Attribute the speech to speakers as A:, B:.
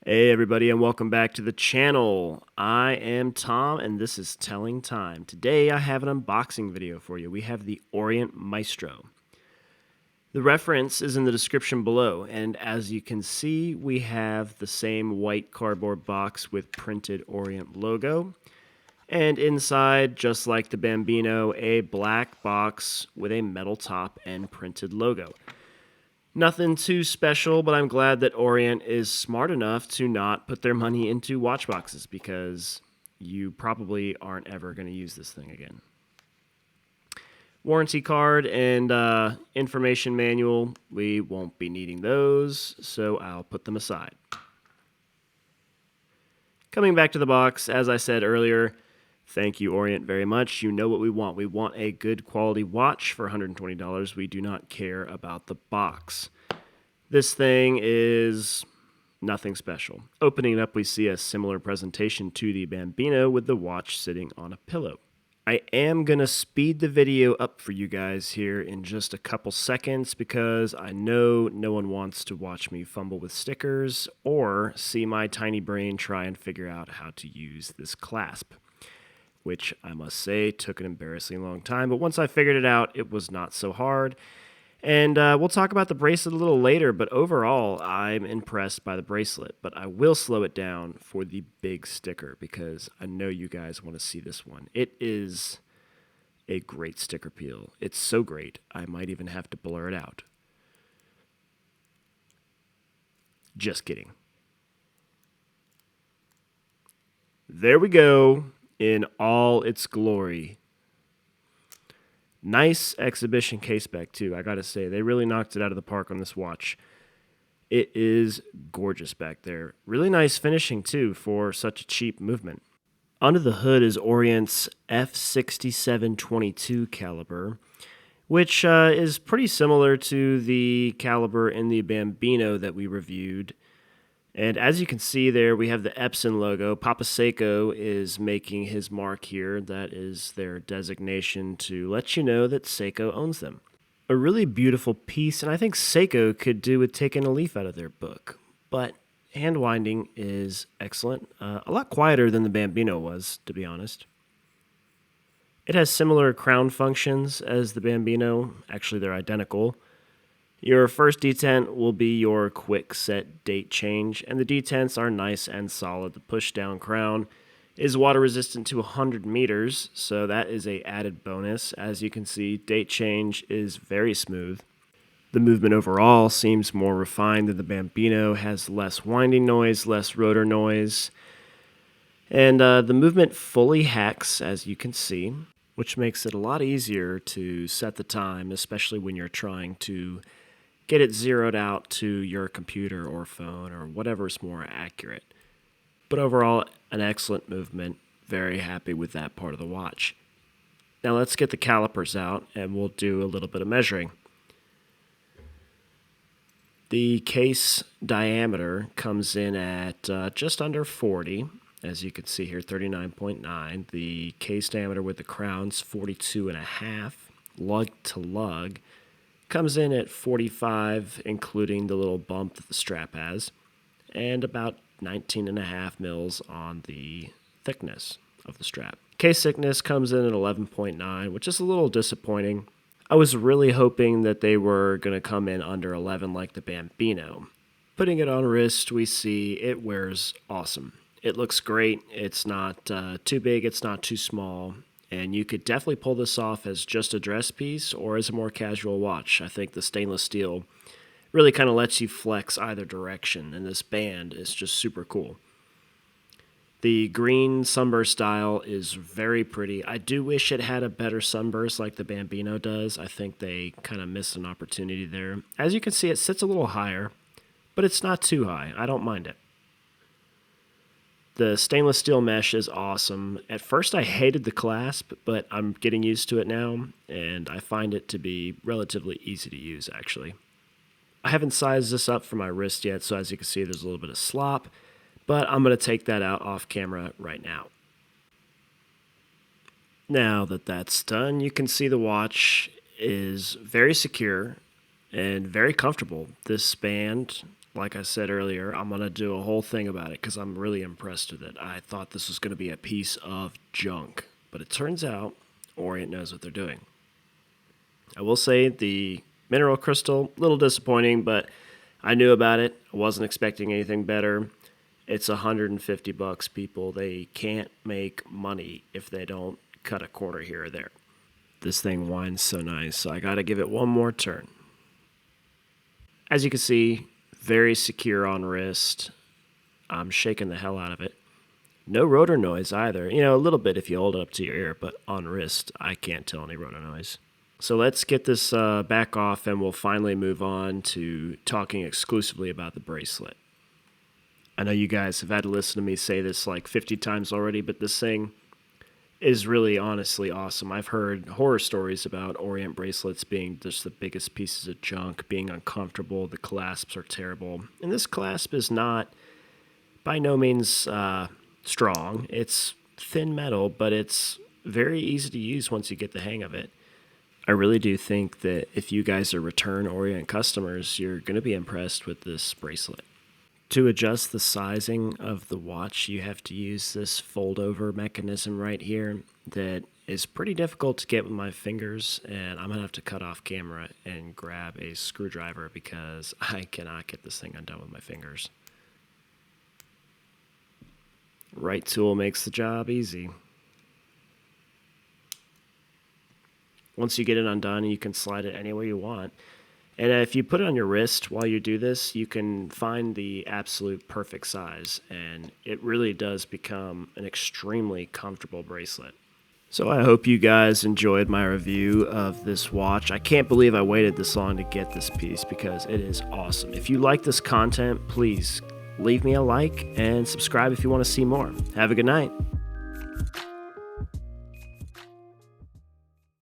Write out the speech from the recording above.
A: Hey everybody, and welcome back to the channel. I am Tom and this is Telling Time. Today I have an unboxing video for you. We have the Orient Maestro. The reference is in the description below, and as you can see we have the same white cardboard box with printed Orient logo, and inside, just like the Bambino, a black box with a metal top and printed logo. Nothing too special, but I'm glad that Orient is smart enough to not put their money into watch boxes because you probably aren't ever going to use this thing again. Warranty card and information manual, we won't be needing those, so I'll put them aside. Coming back to the box, as I said earlier, thank you, Orient, very much. You know what we want. We want a good quality watch for $120. We do not care about the box. This thing is nothing special. Opening it up, we see a similar presentation to the Bambino with the watch sitting on a pillow. I am going to speed the video up for you guys here in just a couple seconds because I know no one wants to watch me fumble with stickers or see my tiny brain try and figure out how to use this clasp, which I must say took an embarrassingly long time, but once I figured it out, it was not so hard. And we'll talk about the bracelet a little later, but overall, I'm impressed by the bracelet. But I will slow it down for the big sticker because I know you guys want to see this one. It is a great sticker peel. It's so great, I might even have to blur it out. Just kidding. There we go, in all its glory. Nice exhibition case back too, I gotta say. They really knocked it out of the park on this watch. It is gorgeous back there. Really nice finishing too for such a cheap movement. Under the hood is Orient's F6722 caliber, which is pretty similar to the caliber in the Bambino that we reviewed. And as you can see there, we have the Epson logo. Papa Seiko is making his mark here. That is their designation to let you know that Seiko owns them. A really beautiful piece, and I think Seiko could do with taking a leaf out of their book. But hand winding is excellent. A lot quieter than the Bambino was, to be honest. It has similar crown functions as the Bambino. Actually, they're identical. Your first detent will be your quick set date change, and the detents are nice and solid. The push down crown is water resistant to 100 meters, so that is a added bonus. As you can see, date change is very smooth. The movement overall seems more refined than the Bambino, has less winding noise, less rotor noise, and the movement fully hacks, as you can see, which makes it a lot easier to set the time, especially when you're trying to get it zeroed out to your computer or phone or whatever is more accurate. But overall, an excellent movement. Very happy with that part of the watch. Now let's get the calipers out and we'll do a little bit of measuring. The case diameter comes in at just under 40. As you can see here, 39.9. The case diameter with the crown's 42.5. Lug to lug comes in at 45, including the little bump that the strap has, and about 19.5 mils on the thickness of the strap. Case thickness comes in at 11.9, which is a little disappointing. I was really hoping that they were going to come in under 11 like the Bambino. Putting it on wrist, we see it wears awesome. It looks great. It's not too big, it's not too small. And you could definitely pull this off as just a dress piece or as a more casual watch. I think the stainless steel really kind of lets you flex either direction, and this band is just super cool. The green sunburst style is very pretty. I do wish it had a better sunburst like the Bambino does. I think they kind of missed an opportunity there. As you can see, it sits a little higher, but it's not too high. I don't mind it. The stainless steel mesh is awesome. At first I hated the clasp, but I'm getting used to it now, and I find it to be relatively easy to use, actually. I haven't sized this up for my wrist yet, so as you can see there's a little bit of slop, but I'm going to take that out off camera right now. Now that that's done, you can see the watch is very secure and very comfortable. This band like I said earlier, I'm going to do a whole thing about it because I'm really impressed with it. I thought this was going to be a piece of junk, but it turns out Orient knows what they're doing. I will say the mineral crystal, a little disappointing, but I knew about it. I wasn't expecting anything better. It's $150, people. They can't make money if they don't cut a quarter here or there. This thing winds so nice, so I got to give it one more turn. As you can see, very secure on wrist. I'm shaking the hell out of it. No rotor noise either. You know, a little bit if you hold it up to your ear, but on wrist, I can't tell any rotor noise. So let's get this back off, and we'll finally move on to talking exclusively about the bracelet. I know you guys have had to listen to me say this like 50 times already, but this thing is really honestly awesome. I've heard horror stories about Orient bracelets being just the biggest pieces of junk, being uncomfortable, the clasps are terrible. And this clasp is not by no means strong. It's thin metal, but it's very easy to use once you get the hang of it. I really do think that if you guys are return Orient customers, you're going to be impressed with this bracelet. To adjust the sizing of the watch, you have to use this fold-over mechanism right here that is pretty difficult to get with my fingers, and I'm going to have to cut off camera and grab a screwdriver because I cannot get this thing undone with my fingers. Right tool makes the job easy. Once you get it undone, you can slide it any way you want. And if you put it on your wrist while you do this, you can find the absolute perfect size, and it really does become an extremely comfortable bracelet. So I hope you guys enjoyed my review of this watch. I can't believe I waited this long to get this piece because it is awesome. If you like this content, please leave me a like and subscribe if you want to see more. Have a good night.